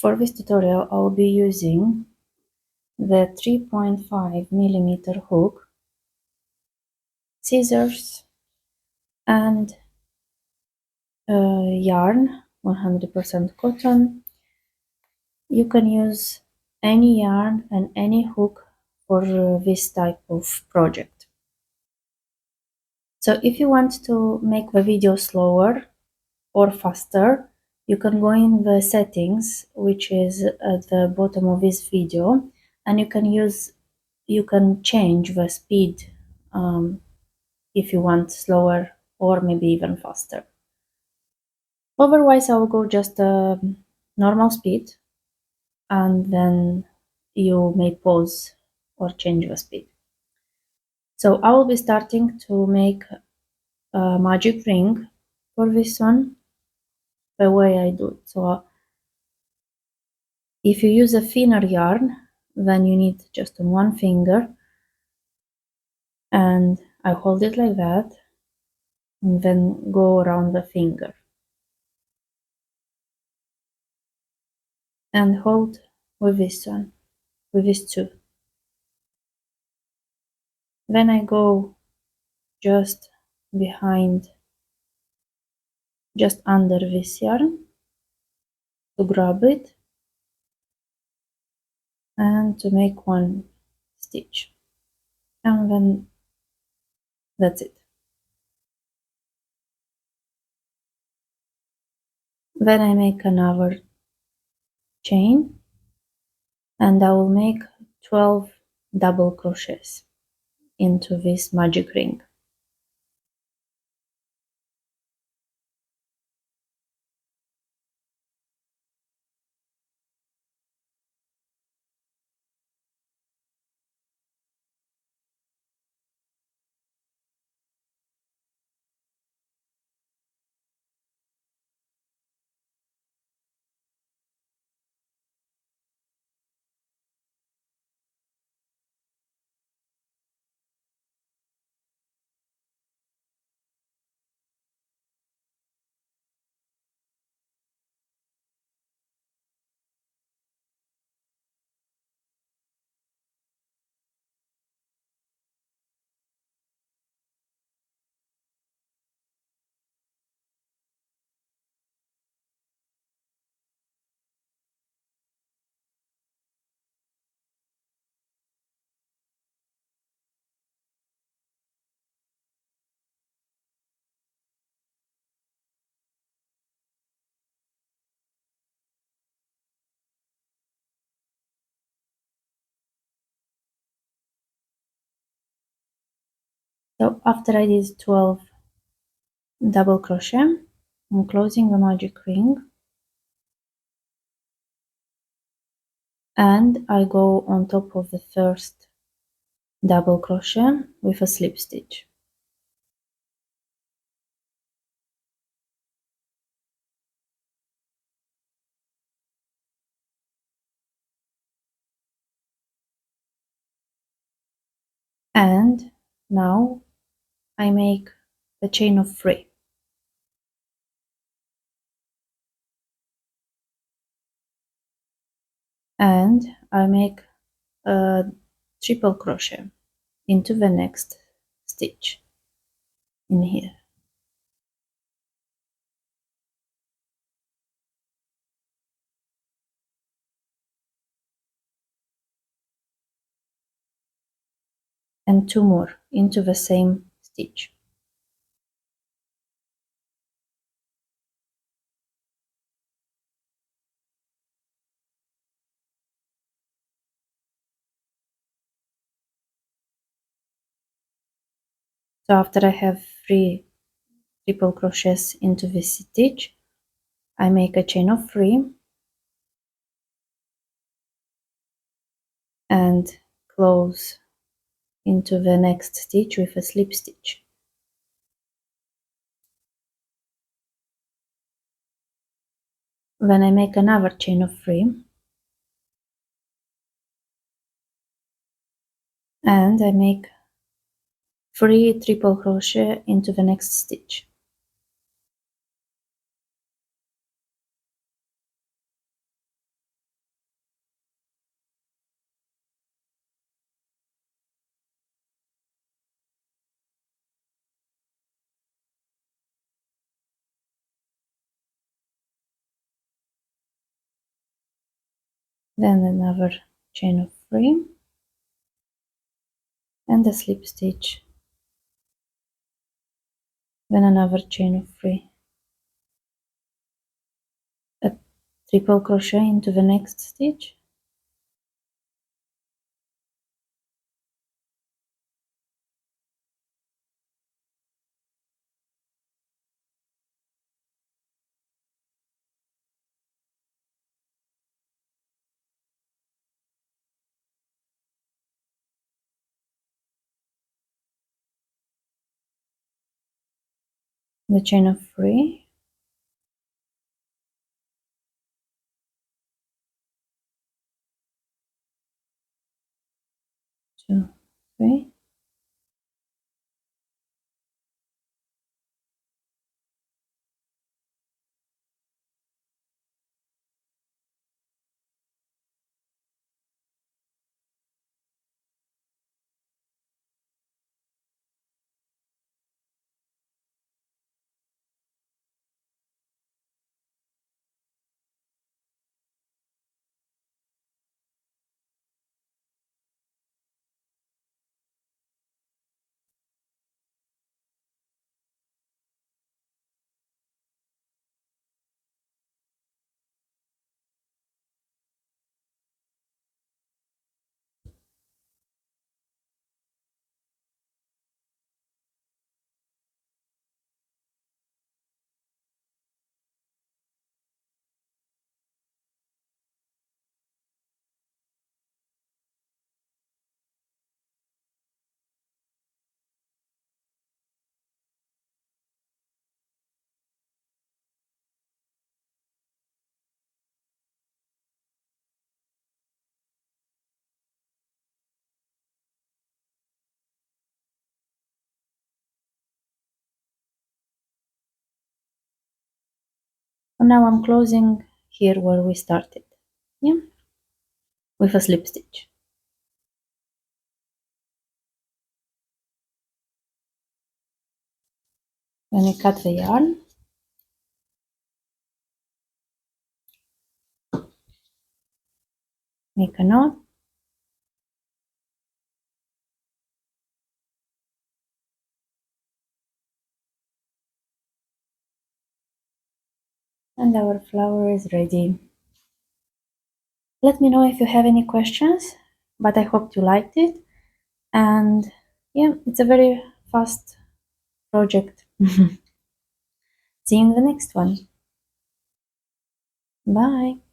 For this tutorial, I'll be using the 3.5 mm hook, scissors, and yarn, 100% cotton. You can use any yarn and any hook for this type of project. So if you want to make the video slower or faster, you can go in the settings, which is at the bottom of this video, and you can change the speed if you want slower or maybe even faster. Otherwise, I will go just normal speed, and then you may pause or change the speed. So I will be starting to make a magic ring for this one the way I do it. So if you use a thinner yarn, then you need just on one finger, and I hold it like that and then go around the finger and hold with this one, with these two. Then I go just behind, just under this yarn to grab it and to make one stitch, and then that's it. Then I make another chain and I will make 12 double crochets into this magic ring. So after I did 12 double crochet, I'm closing the magic ring and I go on top of the first double crochet with a slip stitch. And now I make a chain of 3. And I make a triple crochet into the next stitch in here. And 2 more into the same stitch. So after I have 3 triple crochets into this stitch, I make a chain of 3 and close into the next stitch with a slip stitch. Then I make another chain of 3 and I make 3 triple crochet into the next stitch. then another chain of 3 and a slip stitch, then another chain of 3, a triple crochet into the next stitch, the chain of 3, two, 3, and now I'm closing here where we started, yeah, with a slip stitch. Then I cut the yarn, make a knot, and our flower is ready. Let me know if you have any questions, but I hope you liked it. And yeah, it's a very fast project. See you in the next one. Bye.